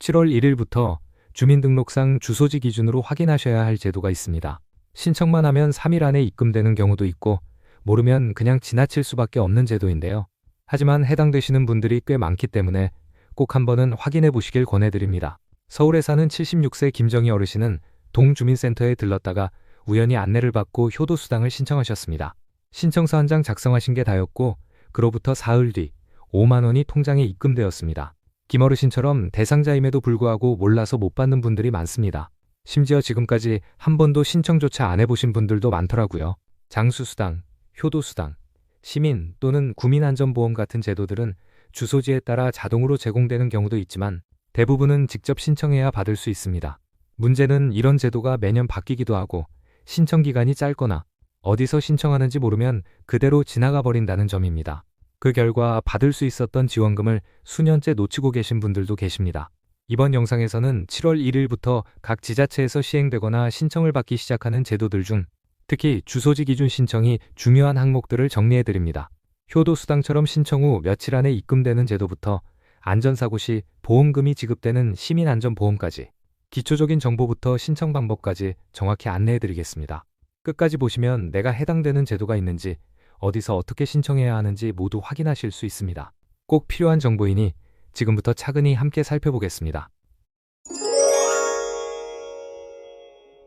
7월 1일부터 주민등록상 주소지 기준으로 확인하셔야 할 제도가 있습니다. 신청만 하면 3일 안에 입금되는 경우도 있고 모르면 그냥 지나칠 수밖에 없는 제도인데요. 하지만 해당되시는 분들이 꽤 많기 때문에 꼭 한번은 확인해 보시길 권해드립니다. 서울에 사는 76세 김정희 어르신은 동주민센터에 들렀다가 우연히 안내를 받고 효도수당을 신청하셨습니다. 신청서 한 장 작성하신 게 다였고 그로부터 사흘 뒤 5만 원이 통장에 입금되었습니다. 김 어르신처럼 대상자임에도 불구하고 몰라서 못 받는 분들이 많습니다. 심지어 지금까지 한 번도 신청조차 안 해보신 분들도 많더라고요. 장수수당, 효도수당, 시민 또는 구민안전보험 같은 제도들은 주소지에 따라 자동으로 제공되는 경우도 있지만 대부분은 직접 신청해야 받을 수 있습니다. 문제는 이런 제도가 매년 바뀌기도 하고 신청 기간이 짧거나 어디서 신청하는지 모르면 그대로 지나가 버린다는 점입니다. 그 결과 받을 수 있었던 지원금을 수년째 놓치고 계신 분들도 계십니다. 이번 영상에서는 7월 1일부터 각 지자체에서 시행되거나 신청을 받기 시작하는 제도들 중 특히 주소지 기준 신청이 중요한 항목들을 정리해드립니다. 효도수당처럼 신청 후 며칠 안에 입금되는 제도부터 안전사고 시 보험금이 지급되는 시민안전보험까지 기초적인 정보부터 신청 방법까지 정확히 안내해드리겠습니다. 끝까지 보시면 내가 해당되는 제도가 있는지 어디서 어떻게 신청해야 하는지 모두 확인하실 수 있습니다. 꼭 필요한 정보이니 지금부터 차근히 함께 살펴보겠습니다.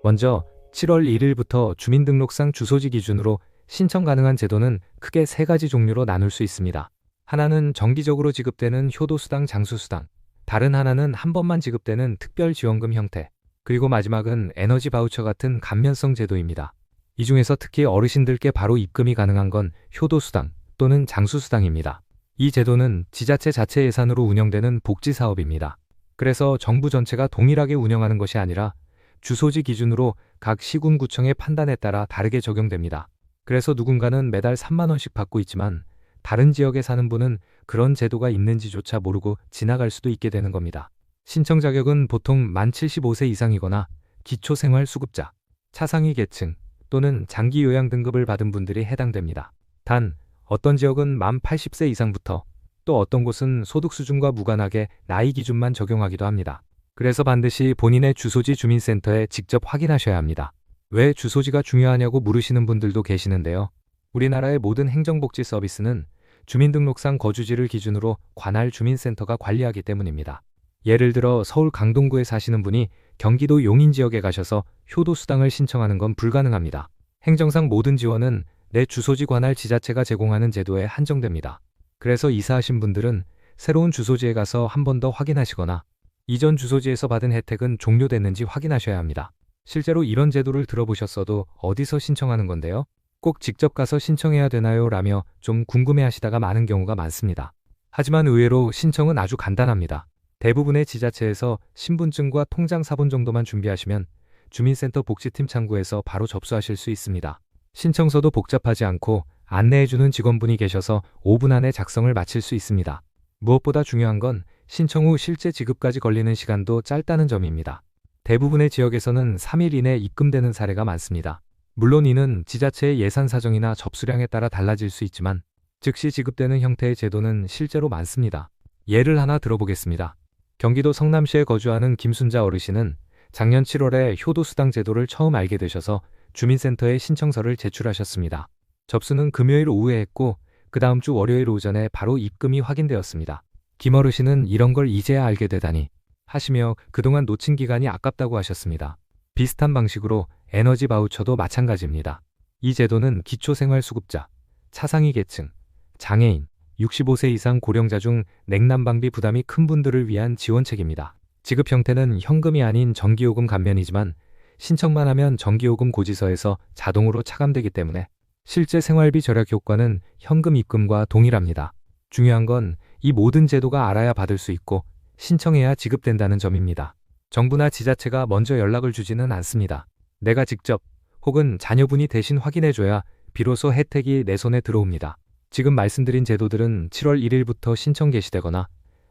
먼저 7월 1일부터 주민등록상 주소지 기준으로 신청 가능한 제도는 크게 3가지 종류로 나눌 수 있습니다. 하나는 정기적으로 지급되는 효도수당, 장수수당, 다른 하나는 한 번만 지급되는 특별지원금 형태, 그리고 마지막은 에너지 바우처 같은 감면성 제도입니다. 이 중에서 특히 어르신들께 바로 입금이 가능한 건 효도수당 또는 장수수당입니다. 이 제도는 지자체 자체 예산으로 운영되는 복지사업입니다. 그래서 정부 전체가 동일하게 운영하는 것이 아니라 주소지 기준으로 각 시군구청의 판단에 따라 다르게 적용됩니다. 그래서 누군가는 매달 3만 원씩 받고 있지만 다른 지역에 사는 분은 그런 제도가 있는지조차 모르고 지나갈 수도 있게 되는 겁니다. 신청 자격은 보통 만 75세 이상이거나 기초생활수급자, 차상위 계층 또는 장기요양 등급을 받은 분들이 해당됩니다. 단, 어떤 지역은 만 80세 이상부터 또 어떤 곳은 소득 수준과 무관하게 나이 기준만 적용하기도 합니다. 그래서 반드시 본인의 주소지 주민센터에 직접 확인하셔야 합니다. 왜 주소지가 중요하냐고 물으시는 분들도 계시는데요. 우리나라의 모든 행정복지 서비스는 주민등록상 거주지를 기준으로 관할 주민센터가 관리하기 때문입니다. 예를 들어 서울 강동구에 사시는 분이 경기도 용인 지역에 가셔서 효도수당을 신청하는 건 불가능합니다. 행정상 모든 지원은 내 주소지 관할 지자체가 제공하는 제도에 한정됩니다. 그래서 이사하신 분들은 새로운 주소지에 가서 한 번 더 확인하시거나 이전 주소지에서 받은 혜택은 종료됐는지 확인하셔야 합니다. 실제로 이런 제도를 들어보셨어도 어디서 신청하는 건데요? 꼭 직접 가서 신청해야 되나요? 라며 좀 궁금해하시다가 많은 경우가 많습니다. 하지만 의외로 신청은 아주 간단합니다. 대부분의 지자체에서 신분증과 통장 사본 정도만 준비하시면 주민센터 복지팀 창구에서 바로 접수하실 수 있습니다. 신청서도 복잡하지 않고 안내해주는 직원분이 계셔서 5분 안에 작성을 마칠 수 있습니다. 무엇보다 중요한 건 신청 후 실제 지급까지 걸리는 시간도 짧다는 점입니다. 대부분의 지역에서는 3일 이내 입금되는 사례가 많습니다. 물론 이는 지자체의 예산 사정이나 접수량에 따라 달라질 수 있지만 즉시 지급되는 형태의 제도는 실제로 많습니다. 예를 하나 들어보겠습니다. 경기도 성남시에 거주하는 김순자 어르신은 작년 7월에 효도수당 제도를 처음 알게 되셔서 주민센터에 신청서를 제출하셨습니다. 접수는 금요일 오후에 했고 그 다음 주 월요일 오전에 바로 입금이 확인되었습니다. 김 어르신은 이런 걸 이제야 알게 되다니 하시며 그동안 놓친 기간이 아깝다고 하셨습니다. 비슷한 방식으로 에너지 바우처도 마찬가지입니다. 이 제도는 기초생활수급자, 차상위 계층, 장애인, 65세 이상 고령자 중 냉난방비 부담이 큰 분들을 위한 지원책입니다. 지급 형태는 현금이 아닌 전기요금 감면이지만 신청만 하면 전기요금 고지서에서 자동으로 차감되기 때문에 실제 생활비 절약 효과는 현금 입금과 동일합니다. 중요한 건 이 모든 제도가 알아야 받을 수 있고 신청해야 지급된다는 점입니다. 정부나 지자체가 먼저 연락을 주지는 않습니다. 내가 직접 혹은 자녀분이 대신 확인해줘야 비로소 혜택이 내 손에 들어옵니다. 지금 말씀드린 제도들은 7월 1일부터 신청 개시되거나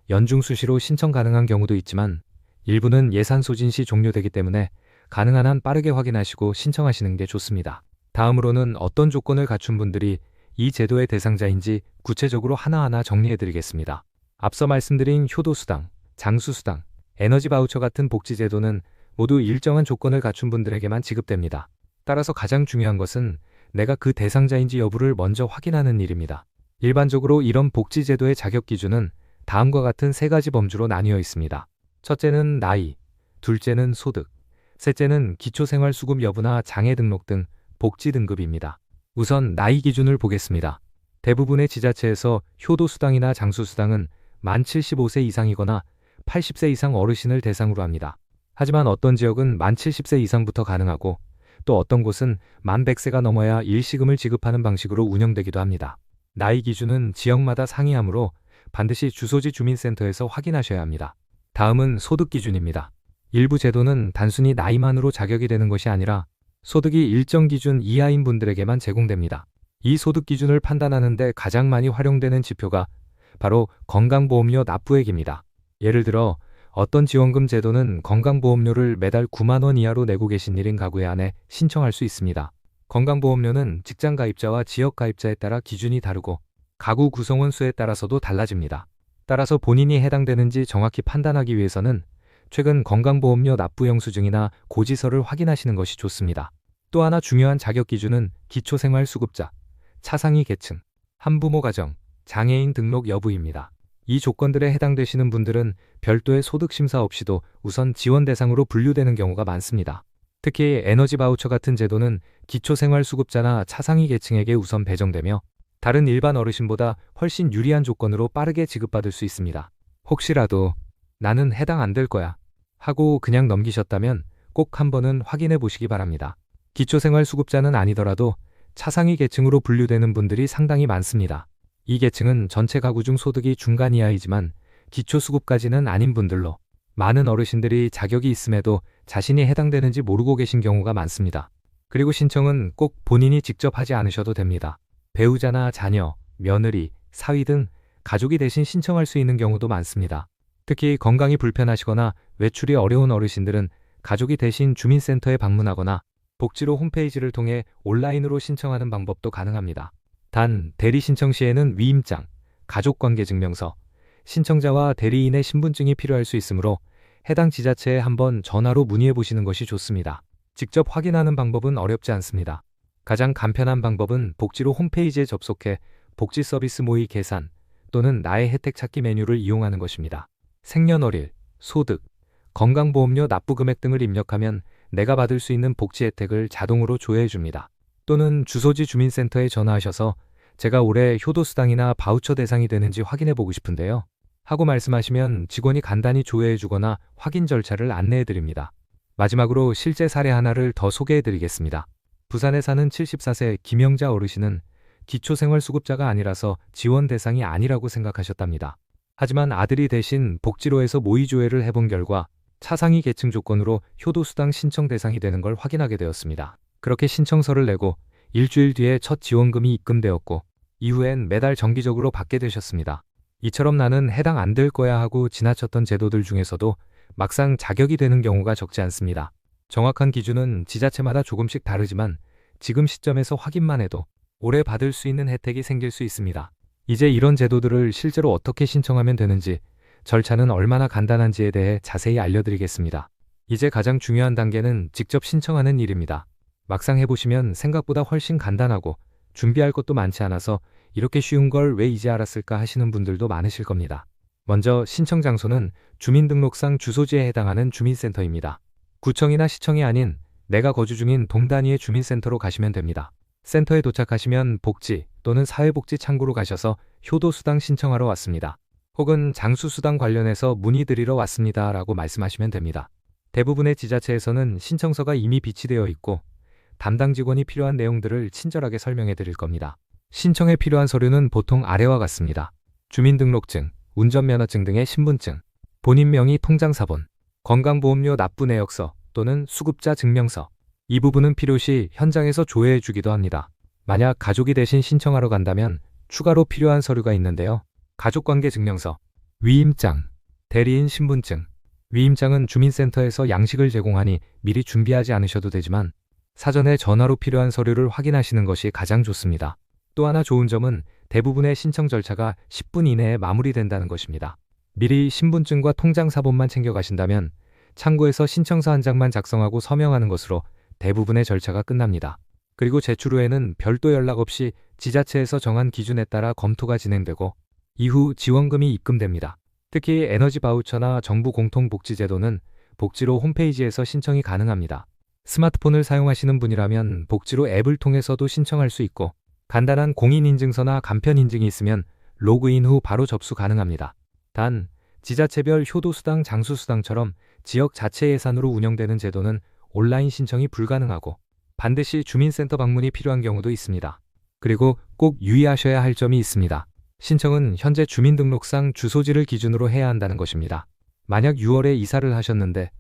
연중 수시로 신청 가능한 경우도 있지만 일부는 예산 소진 시 종료되기 때문에 가능한 한 빠르게 확인하시고 신청하시는 게 좋습니다. 다음으로는 어떤 조건을 갖춘 분들이 이 제도의 대상자인지 구체적으로 하나하나 정리해드리겠습니다. 앞서 말씀드린 효도수당, 장수수당, 에너지 바우처 같은 복지 제도는 모두 일정한 조건을 갖춘 분들에게만 지급됩니다. 따라서 가장 중요한 것은 내가 그 대상자인지 여부를 먼저 확인하는 일입니다. 일반적으로 이런 복지 제도의 자격 기준은 다음과 같은 세 가지 범주로 나뉘어 있습니다. 첫째는 나이, 둘째는 소득, 셋째는 기초생활수급 여부나 장애 등록 등 복지 등급입니다. 우선 나이 기준을 보겠습니다. 대부분의 지자체에서 효도수당이나 장수수당은 만 75세 이상이거나 80세 이상 어르신을 대상으로 합니다. 하지만 어떤 지역은 만 70세 이상부터 가능하고 또 어떤 곳은 만 100세가 넘어야 일시금을 지급하는 방식으로 운영되기도 합니다. 나이 기준은 지역마다 상이하므로 반드시 주소지 주민센터에서 확인하셔야 합니다. 다음은 소득 기준입니다. 일부 제도는 단순히 나이만으로 자격이 되는 것이 아니라 소득이 일정 기준 이하인 분들에게만 제공됩니다. 이 소득 기준을 판단하는 데 가장 많이 활용되는 지표가 바로 건강보험료 납부액입니다. 예를 들어 어떤 지원금 제도는 건강보험료를 매달 9만 원 이하로 내고 계신 1인 가구에 한해 신청할 수 있습니다. 건강보험료는 직장 가입자와 지역 가입자에 따라 기준이 다르고 가구 구성원 수에 따라서도 달라집니다. 따라서 본인이 해당되는지 정확히 판단하기 위해서는 최근 건강보험료 납부 영수증이나 고지서를 확인하시는 것이 좋습니다. 또 하나 중요한 자격 기준은 기초생활수급자, 차상위 계층, 한부모 가정, 장애인 등록 여부입니다. 이 조건들에 해당되시는 분들은 별도의 소득심사 없이도 우선 지원 대상으로 분류되는 경우가 많습니다. 특히 에너지 바우처 같은 제도는 기초생활수급자나 차상위 계층에게 우선 배정되며 다른 일반 어르신보다 훨씬 유리한 조건으로 빠르게 지급받을 수 있습니다. 혹시라도 나는 해당 안 될 거야 하고 그냥 넘기셨다면 꼭 한번은 확인해 보시기 바랍니다. 기초생활수급자는 아니더라도 차상위 계층으로 분류되는 분들이 상당히 많습니다. 이 계층은 전체 가구 중 소득이 중간 이하이지만 기초수급까지는 아닌 분들로 많은 어르신들이 자격이 있음에도 자신이 해당되는지 모르고 계신 경우가 많습니다. 그리고 신청은 꼭 본인이 직접 하지 않으셔도 됩니다. 배우자나 자녀, 며느리, 사위 등 가족이 대신 신청할 수 있는 경우도 많습니다. 특히 건강이 불편하시거나 외출이 어려운 어르신들은 가족이 대신 주민센터에 방문하거나 복지로 홈페이지를 통해 온라인으로 신청하는 방법도 가능합니다. 단, 대리 신청 시에는 위임장, 가족관계증명서, 신청자와 대리인의 신분증이 필요할 수 있으므로 해당 지자체에 한번 전화로 문의해 보시는 것이 좋습니다. 직접 확인하는 방법은 어렵지 않습니다. 가장 간편한 방법은 복지로 홈페이지에 접속해 복지 서비스 모의 계산 또는 나의 혜택 찾기 메뉴를 이용하는 것입니다. 생년월일, 소득, 건강보험료 납부 금액 등을 입력하면 내가 받을 수 있는 복지 혜택을 자동으로 조회해 줍니다. 또는 주소지 주민센터에 전화하셔서 제가 올해 효도수당이나 바우처 대상이 되는지 확인해 보고 싶은데요 하고 말씀하시면 직원이 간단히 조회해 주거나 확인 절차를 안내해 드립니다. 마지막으로 실제 사례 하나를 더 소개해 드리겠습니다. 부산에 사는 74세 김영자 어르신은 기초생활수급자가 아니라서 지원 대상이 아니라고 생각하셨답니다. 하지만 아들이 대신 복지로에서 모의조회를 해본 결과 차상위 계층 조건으로 효도수당 신청 대상이 되는 걸 확인하게 되었습니다. 그렇게 신청서를 내고 일주일 뒤에 첫 지원금이 입금되었고 이후엔 매달 정기적으로 받게 되셨습니다. 이처럼 나는 해당 안 될 거야 하고 지나쳤던 제도들 중에서도 막상 자격이 되는 경우가 적지 않습니다. 정확한 기준은 지자체마다 조금씩 다르지만 지금 시점에서 확인만 해도 올해 받을 수 있는 혜택이 생길 수 있습니다. 이제 이런 제도들을 실제로 어떻게 신청하면 되는지, 절차는 얼마나 간단한지에 대해 자세히 알려드리겠습니다. 이제 가장 중요한 단계는 직접 신청하는 일입니다. 막상 해보시면 생각보다 훨씬 간단하고 준비할 것도 많지 않아서 이렇게 쉬운 걸 왜 이제 알았을까 하시는 분들도 많으실 겁니다. 먼저 신청 장소는 주민등록상 주소지에 해당하는 주민센터입니다. 구청이나 시청이 아닌 내가 거주 중인 동 단위의 주민센터로 가시면 됩니다. 센터에 도착하시면 복지 또는 사회복지 창구로 가셔서 효도수당 신청하러 왔습니다. 혹은 장수수당 관련해서 문의드리러 왔습니다 라고 말씀하시면 됩니다. 대부분의 지자체에서는 신청서가 이미 비치되어 있고 담당 직원이 필요한 내용들을 친절하게 설명해 드릴 겁니다. 신청에 필요한 서류는 보통 아래와 같습니다. 주민등록증, 운전면허증 등의 신분증, 본인 명의 통장사본, 건강보험료 납부 내역서 또는 수급자 증명서. 이 부분은 필요시 현장에서 조회해 주기도 합니다. 만약 가족이 대신 신청하러 간다면 추가로 필요한 서류가 있는데요. 가족관계증명서, 위임장, 대리인 신분증. 위임장은 주민센터에서 양식을 제공하니 미리 준비하지 않으셔도 되지만 사전에 전화로 필요한 서류를 확인하시는 것이 가장 좋습니다. 또 하나 좋은 점은 대부분의 신청 절차가 10분 이내에 마무리된다는 것입니다. 미리 신분증과 통장 사본만 챙겨가신다면 창구에서 신청서 한 장만 작성하고 서명하는 것으로 대부분의 절차가 끝납니다. 그리고 제출 후에는 별도 연락 없이 지자체에서 정한 기준에 따라 검토가 진행되고 이후 지원금이 입금됩니다. 특히 에너지 바우처나 정부 공통복지제도는 복지로 홈페이지에서 신청이 가능합니다. 스마트폰을 사용하시는 분이라면 복지로 앱을 통해서도 신청할 수 있고 간단한 공인인증서나 간편인증이 있으면 로그인 후 바로 접수 가능합니다. 단, 지자체별 효도수당, 장수수당처럼 지역 자체 예산으로 운영되는 제도는 온라인 신청이 불가능하고 반드시 주민센터 방문이 필요한 경우도 있습니다. 그리고 꼭 유의하셔야 할 점이 있습니다. 신청은 현재 주민등록상 주소지를 기준으로 해야 한다는 것입니다. 만약 6월에 이사를 하셨는데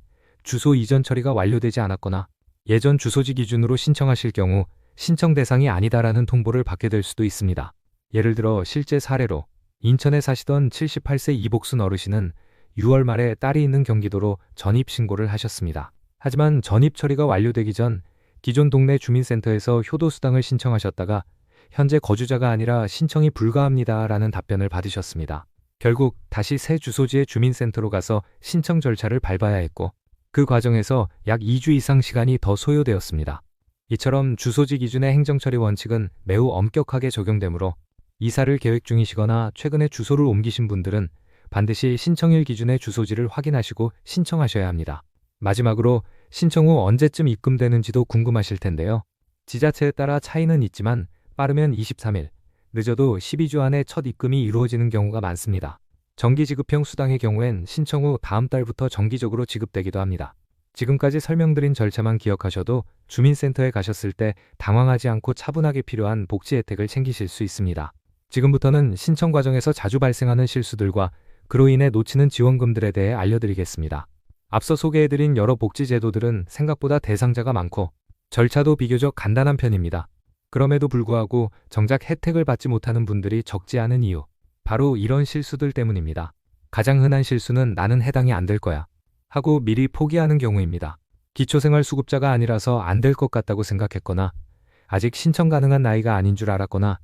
주소 이전 처리가 완료되지 않았거나 예전 주소지 기준으로 신청하실 경우 신청 대상이 아니다라는 통보를 받게 될 수도 있습니다. 예를 들어 실제 사례로 인천에 사시던 78세 이복순 어르신은 6월 말에 딸이 있는 경기도로 전입 신고를 하셨습니다. 하지만 전입 처리가 완료되기 전 기존 동네 주민센터에서 효도수당을 신청하셨다가 현재 거주자가 아니라 신청이 불가합니다라는 답변을 받으셨습니다. 결국 다시 새 주소지의 주민센터로 가서 신청 절차를 밟아야 했고 그 과정에서 약 2주 이상 시간이 더 소요되었습니다. 이처럼 주소지 기준의 행정처리 원칙은 매우 엄격하게 적용되므로 이사를 계획 중이시거나 최근에 주소를 옮기신 분들은 반드시 신청일 기준의 주소지를 확인하시고 신청하셔야 합니다. 마지막으로 신청 후 언제쯤 입금되는지도 궁금하실 텐데요. 지자체에 따라 차이는 있지만 빠르면 23일, 늦어도 12주 안에 첫 입금이 이루어지는 경우가 많습니다. 정기지급형 수당의 경우엔 신청 후 다음 달부터 정기적으로 지급되기도 합니다. 지금까지 설명드린 절차만 기억하셔도 주민센터에 가셨을 때 당황하지 않고 차분하게 필요한 복지 혜택을 챙기실 수 있습니다. 지금부터는 신청 과정에서 자주 발생하는 실수들과 그로 인해 놓치는 지원금들에 대해 알려드리겠습니다. 앞서 소개해드린 여러 복지 제도들은 생각보다 대상자가 많고 절차도 비교적 간단한 편입니다. 그럼에도 불구하고 정작 혜택을 받지 못하는 분들이 적지 않은 이유, 바로 이런 실수들 때문입니다. 가장 흔한 실수는 나는 해당이 안 될 거야 하고 미리 포기하는 경우입니다. 기초생활수급자가 아니라서 안 될 것 같다고 생각했거나 아직 신청 가능한 나이가 아닌 줄 알았거나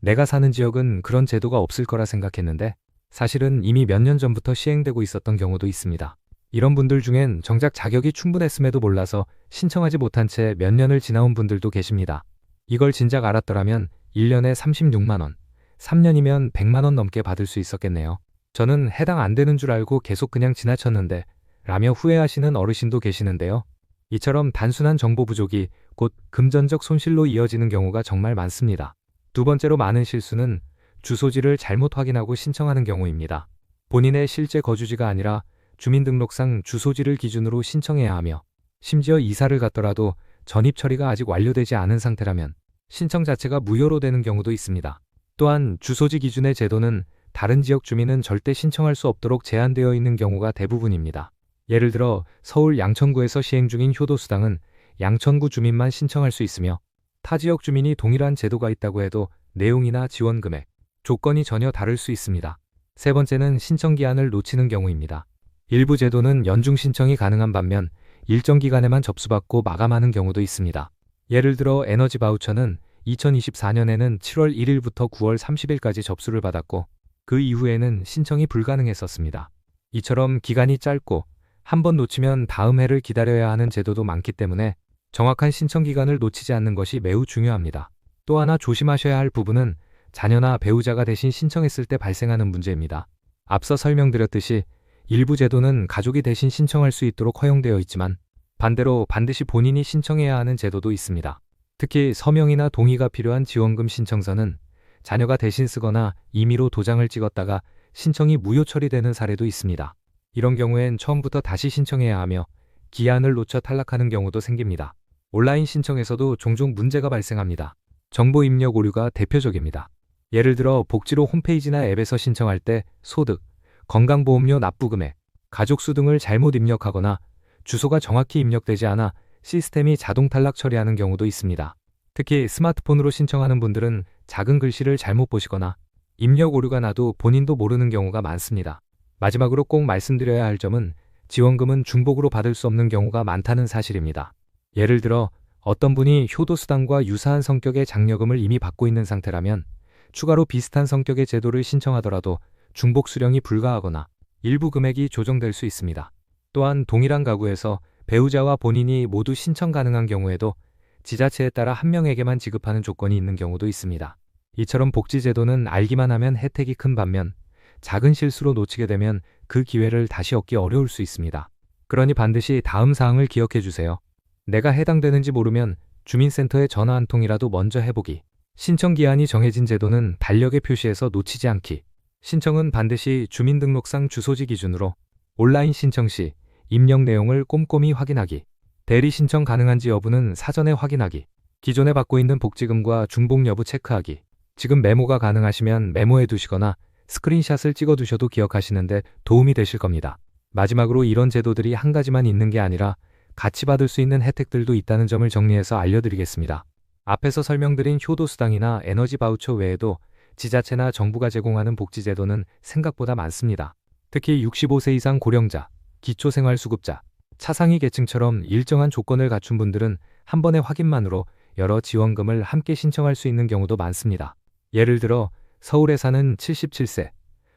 내가 사는 지역은 그런 제도가 없을 거라 생각했는데 사실은 이미 몇 년 전부터 시행되고 있었던 경우도 있습니다. 이런 분들 중엔 정작 자격이 충분했음에도 몰라서 신청하지 못한 채 몇 년을 지나온 분들도 계십니다. 이걸 진작 알았더라면 1년에 36만 원, 3년이면 100만 원 넘게 받을 수 있었겠네요. 저는 해당 안 되는 줄 알고 계속 그냥 지나쳤는데 라며 후회하시는 어르신도 계시는데요. 이처럼 단순한 정보 부족이 곧 금전적 손실로 이어지는 경우가 정말 많습니다. 두 번째로 많은 실수는 주소지를 잘못 확인하고 신청하는 경우입니다. 본인의 실제 거주지가 아니라 주민등록상 주소지를 기준으로 신청해야 하며 심지어 이사를 갔더라도 전입 처리가 아직 완료되지 않은 상태라면 신청 자체가 무효로 되는 경우도 있습니다. 또한 주소지 기준의 제도는 다른 지역 주민은 절대 신청할 수 없도록 제한되어 있는 경우가 대부분입니다. 예를 들어 서울 양천구에서 시행 중인 효도수당은 양천구 주민만 신청할 수 있으며 타 지역 주민이 동일한 제도가 있다고 해도 내용이나 지원 금액, 조건이 전혀 다를 수 있습니다. 세 번째는 신청 기한을 놓치는 경우입니다. 일부 제도는 연중 신청이 가능한 반면 일정 기간에만 접수받고 마감하는 경우도 있습니다. 예를 들어 에너지 바우처는 2024년에는 7월 1일부터 9월 30일까지 접수를 받았고 그 이후에는 신청이 불가능했었습니다. 이처럼 기간이 짧고 한 번 놓치면 다음 해를 기다려야 하는 제도도 많기 때문에 정확한 신청 기간을 놓치지 않는 것이 매우 중요합니다. 또 하나 조심하셔야 할 부분은 자녀나 배우자가 대신 신청했을 때 발생하는 문제입니다. 앞서 설명드렸듯이 일부 제도는 가족이 대신 신청할 수 있도록 허용되어 있지만 반대로 반드시 본인이 신청해야 하는 제도도 있습니다. 특히 서명이나 동의가 필요한 지원금 신청서는 자녀가 대신 쓰거나 임의로 도장을 찍었다가 신청이 무효 처리되는 사례도 있습니다. 이런 경우엔 처음부터 다시 신청해야 하며 기한을 놓쳐 탈락하는 경우도 생깁니다. 온라인 신청에서도 종종 문제가 발생합니다. 정보 입력 오류가 대표적입니다. 예를 들어 복지로 홈페이지나 앱에서 신청할 때 소득, 건강보험료 납부 금액, 가족수 등을 잘못 입력하거나 주소가 정확히 입력되지 않아 시스템이 자동 탈락 처리하는 경우도 있습니다. 특히 스마트폰으로 신청하는 분들은 작은 글씨를 잘못 보시거나 입력 오류가 나도 본인도 모르는 경우가 많습니다. 마지막으로 꼭 말씀드려야 할 점은 지원금은 중복으로 받을 수 없는 경우가 많다는 사실입니다. 예를 들어 어떤 분이 효도수당과 유사한 성격의 장려금을 이미 받고 있는 상태라면 추가로 비슷한 성격의 제도를 신청하더라도 중복 수령이 불가하거나 일부 금액이 조정될 수 있습니다. 또한 동일한 가구에서 배우자와 본인이 모두 신청 가능한 경우에도 지자체에 따라 한 명에게만 지급하는 조건이 있는 경우도 있습니다. 이처럼 복지제도는 알기만 하면 혜택이 큰 반면 작은 실수로 놓치게 되면 그 기회를 다시 얻기 어려울 수 있습니다. 그러니 반드시 다음 사항을 기억해 주세요. 내가 해당되는지 모르면 주민센터에 전화 한 통이라도 먼저 해보기. 신청 기한이 정해진 제도는 달력에 표시해서 놓치지 않기. 신청은 반드시 주민등록상 주소지 기준으로 온라인 신청 시 입력 내용을 꼼꼼히 확인하기. 대리 신청 가능한지 여부는 사전에 확인하기. 기존에 받고 있는 복지금과 중복 여부 체크하기. 지금 메모가 가능하시면 메모해 두시거나 스크린샷을 찍어 두셔도 기억하시는데 도움이 되실 겁니다. 마지막으로 이런 제도들이 한 가지만 있는 게 아니라 같이 받을 수 있는 혜택들도 있다는 점을 정리해서 알려드리겠습니다. 앞에서 설명드린 효도수당이나 에너지 바우처 외에도 지자체나 정부가 제공하는 복지제도는 생각보다 많습니다. 특히 65세 이상 고령자, 기초생활수급자, 차상위 계층처럼 일정한 조건을 갖춘 분들은 한 번의 확인만으로 여러 지원금을 함께 신청할 수 있는 경우도 많습니다. 예를 들어 서울에 사는 77세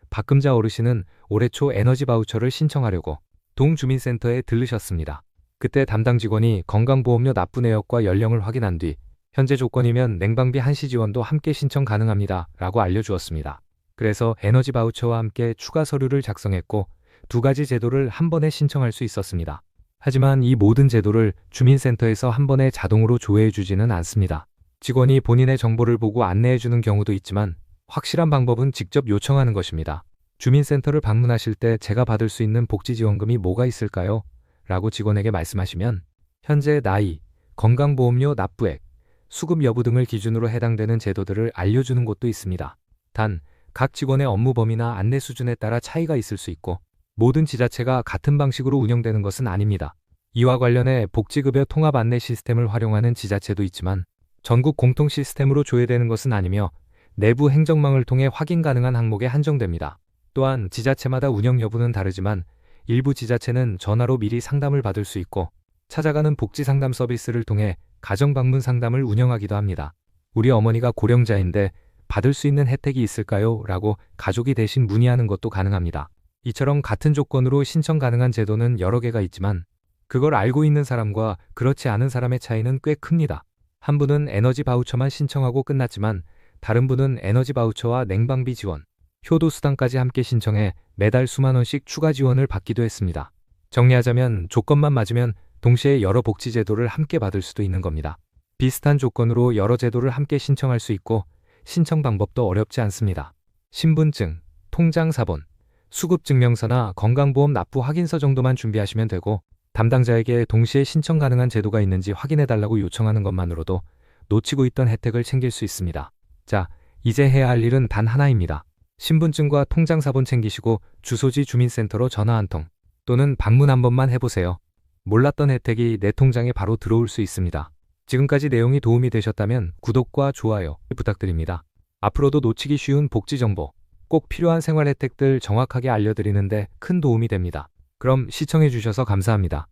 박금자 어르신은 올해 초 에너지 바우처를 신청하려고 동주민센터에 들르셨습니다. 그때 담당 직원이 건강보험료 납부 내역과 연령을 확인한 뒤 현재 조건이면 냉방비 한시 지원도 함께 신청 가능합니다 라고 알려주었습니다. 그래서 에너지 바우처와 함께 추가 서류를 작성했고 두 가지 제도를 한 번에 신청할 수 있었습니다. 하지만 이 모든 제도를 주민센터에서 한 번에 자동으로 조회해주지는 않습니다. 직원이 본인의 정보를 보고 안내해주는 경우도 있지만 확실한 방법은 직접 요청하는 것입니다. 주민센터를 방문하실 때 제가 받을 수 있는 복지지원금이 뭐가 있을까요? 라고 직원에게 말씀하시면 현재 나이, 건강보험료 납부액, 수급 여부 등을 기준으로 해당되는 제도들을 알려주는 곳도 있습니다. 단, 각 직원의 업무 범위나 안내 수준에 따라 차이가 있을 수 있고 모든 지자체가 같은 방식으로 운영되는 것은 아닙니다. 이와 관련해 복지급여 통합 안내 시스템을 활용하는 지자체도 있지만 전국 공통 시스템으로 조회되는 것은 아니며 내부 행정망을 통해 확인 가능한 항목에 한정됩니다. 또한 지자체마다 운영 여부는 다르지만 일부 지자체는 전화로 미리 상담을 받을 수 있고 찾아가는 복지상담 서비스를 통해 가정방문 상담을 운영하기도 합니다. 우리 어머니가 고령자인데 받을 수 있는 혜택이 있을까요? 라고 가족이 대신 문의하는 것도 가능합니다. 이처럼 같은 조건으로 신청 가능한 제도는 여러 개가 있지만 그걸 알고 있는 사람과 그렇지 않은 사람의 차이는 꽤 큽니다. 한 분은 에너지 바우처만 신청하고 끝났지만 다른 분은 에너지 바우처와 냉방비 지원, 효도수당까지 함께 신청해 매달 수만 원씩 추가 지원을 받기도 했습니다. 정리하자면 조건만 맞으면 동시에 여러 복지제도를 함께 받을 수도 있는 겁니다. 비슷한 조건으로 여러 제도를 함께 신청할 수 있고 신청 방법도 어렵지 않습니다. 신분증, 통장사본, 수급증명서나 건강보험 납부 확인서 정도만 준비하시면 되고 담당자에게 동시에 신청 가능한 제도가 있는지 확인해달라고 요청하는 것만으로도 놓치고 있던 혜택을 챙길 수 있습니다. 자, 이제 해야 할 일은 단 하나입니다. 신분증과 통장사본 챙기시고 주소지 주민센터로 전화 한 통 또는 방문 한 번만 해보세요. 몰랐던 혜택이 내 통장에 바로 들어올 수 있습니다. 지금까지 내용이 도움이 되셨다면 구독과 좋아요 부탁드립니다. 앞으로도 놓치기 쉬운 복지 정보, 꼭 필요한 생활 혜택들 정확하게 알려드리는데 큰 도움이 됩니다. 그럼 시청해주셔서 감사합니다.